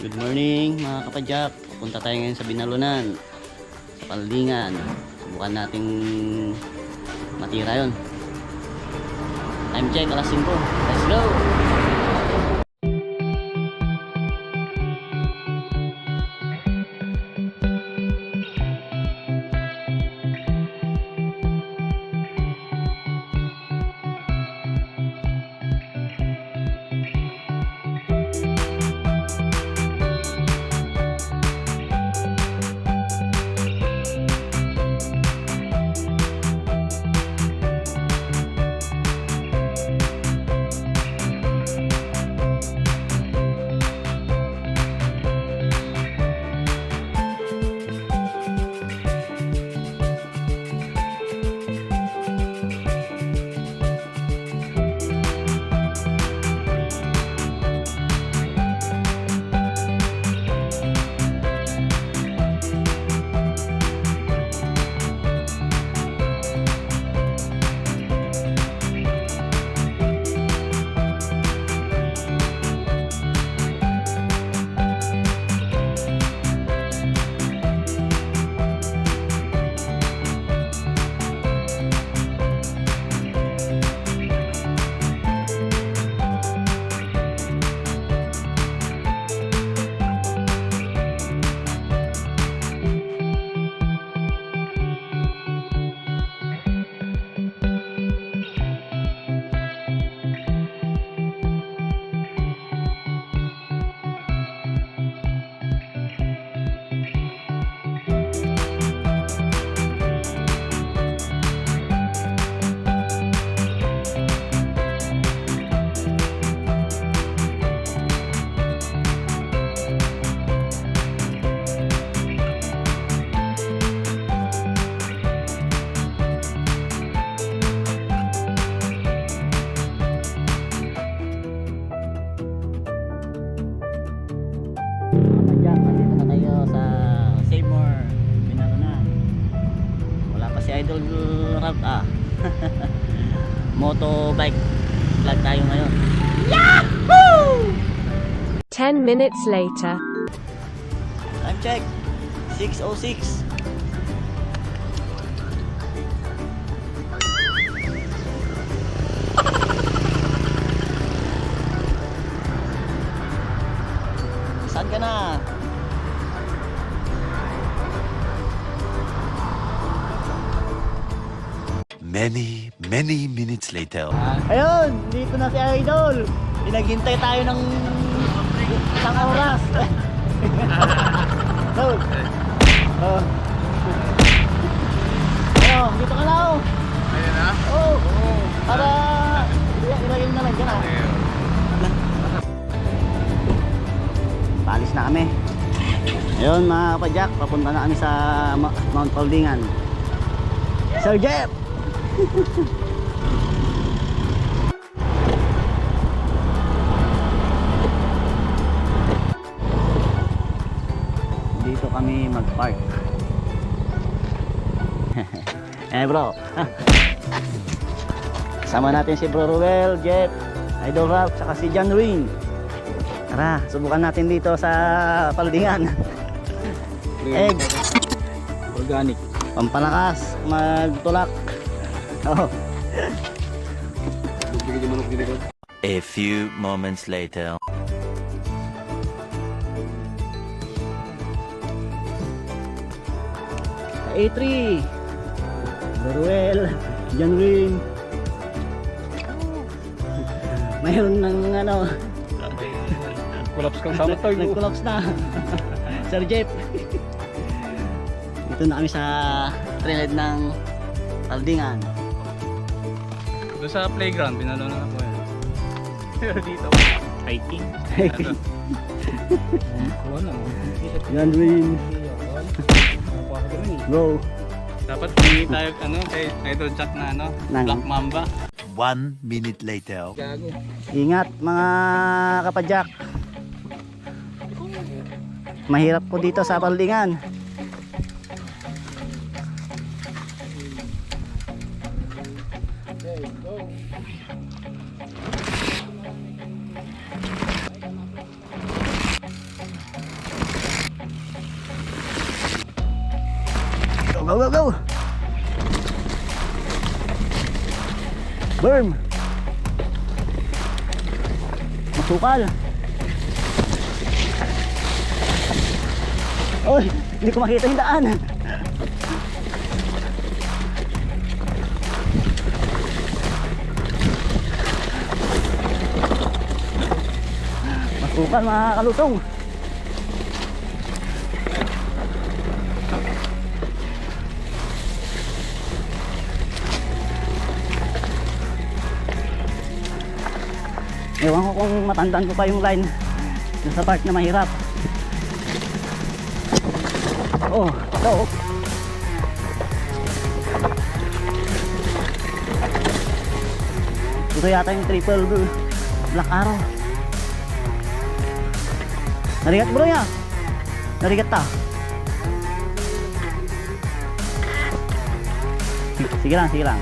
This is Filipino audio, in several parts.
Good morning mga kapadyak. Punta tayo ngayon sa Binalunan, Paldingan. Subukan nating matira yon. Time check, alas 5. Let's go! Kapadyak, nandito na tayo sa Seymour, Binalunan. Wala pa si Idol Route Motobike vlog tayo ngayon. Yahoo! 10 minutes later. Time check, 6:06. Saan ka na? Many minutes later. Ayun, dito na si Idol. Pinaghintay tayo ng isang oras. Oh. Oh. Ayun, dito ka na oh. Ayan na? Oh. Para ilagay na lang dyan ah. Paalis na kami. Ayun mga kapadyak, papunta na kami sa Mount Paldingan. Sir Jeff! Dito kami mag-park. Bro. Kasama natin si Bro Ruel, Jeff, Idol Ralph, saka si John Wing. Tara, subukan natin dito sa Paldingan. Egg. Organic. Pampalakas, magtulak. Oh. A few moments later. A3 Ruel, John Wing. Mayroon ng ano, Collapse kang sama tayo. nag-collapse na. Sir Jeff. Dito na kami sa trailhead ng Paldingan. Doon sa playground, Binalunan ako yan. Pero dito, hiking. Ano? John Wing. Go. Dapat hindi tayo kay Idol Jack na Nang- Black Mamba. 1 minute later. Gago. Ingat mga kapadyak. Mahirap po dito sa Paldingan. go, go! Burn! Masukal! Oy, hindi ko makita yung daan. Masukal mga kalusong. Ewan ko kung matandaan ko pa yung line dun sa part na mahirap. Oh, ito. Ito yata yung triple black arrow. Narigat bro ya? Narigat ta? Sige lang, sige lang.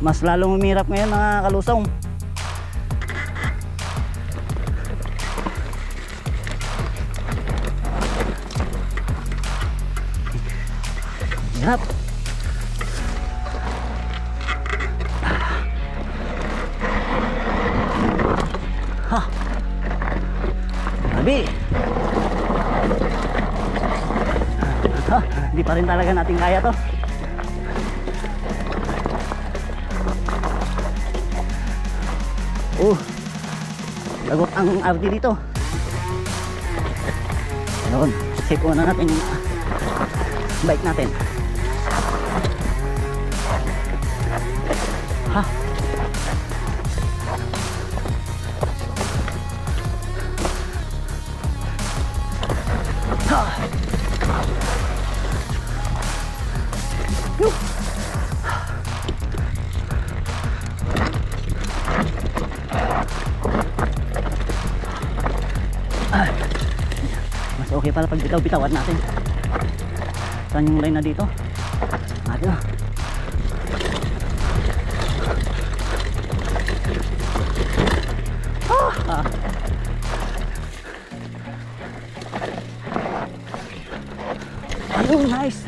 Mas lalong umirap ngayon mga kalusong. Hirap. Ha. Grabe. Ha, hindi pa rin talaga natin kaya to. Lagot ang RD dito. Ayun, check muna natin yung bike natin. Ha? Ha? Yuh! Mas okay pala pag bitaw-bitawan natin. Saan yung line na dito? Ato. Ah! Ayun, nice.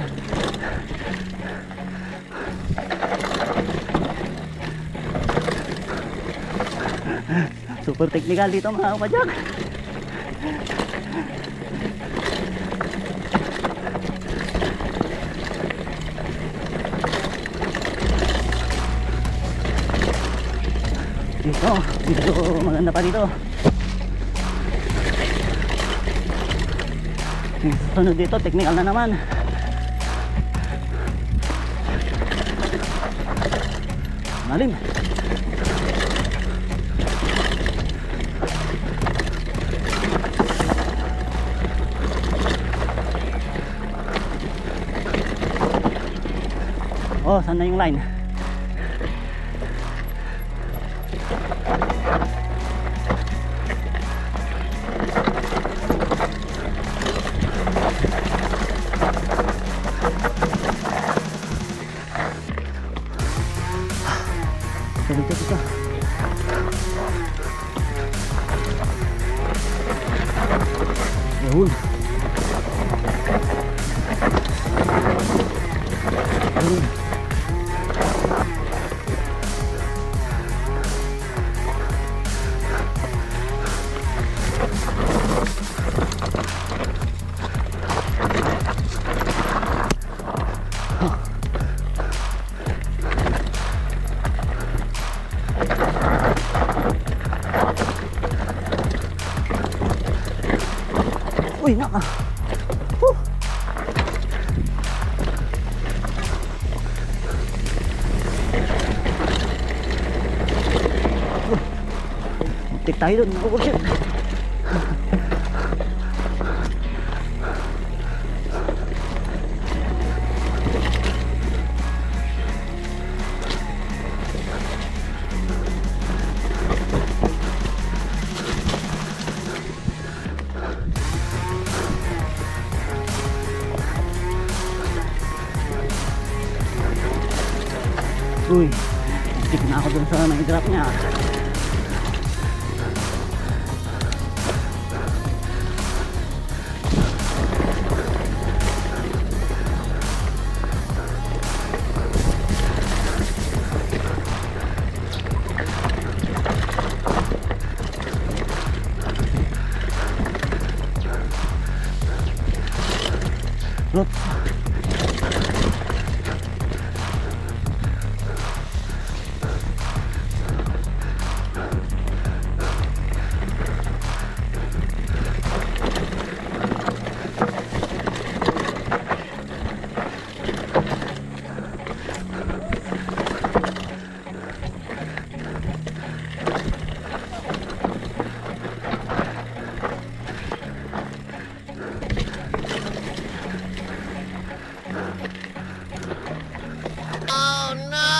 Super technical dito mga kapadyak. Dito maganda pa dito. Yung sunod dito technical na naman. Malim. Oh, saan na yung line? Dito. Yun. Uy, naka. Muntik tayo dun. Oh, shit. Uy, tip na ako dun sa nai-drop niya. Oops.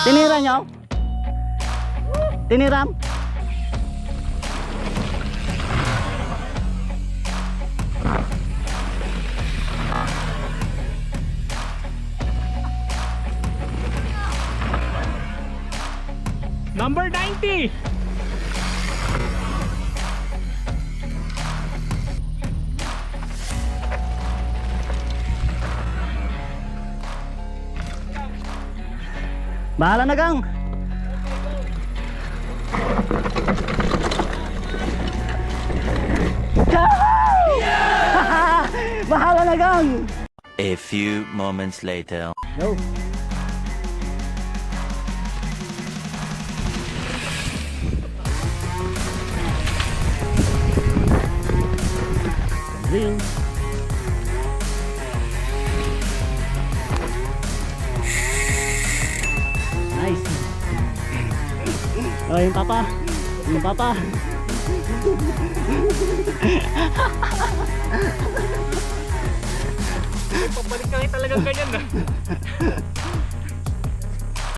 Tinira nyo? Tiniram? Number 90! Bahala na gang. Bahala na gang. A few moments later. Go. Ring. Nice. Oh, yung papa. Yung papa. Pabalik kami talagang ganyan na.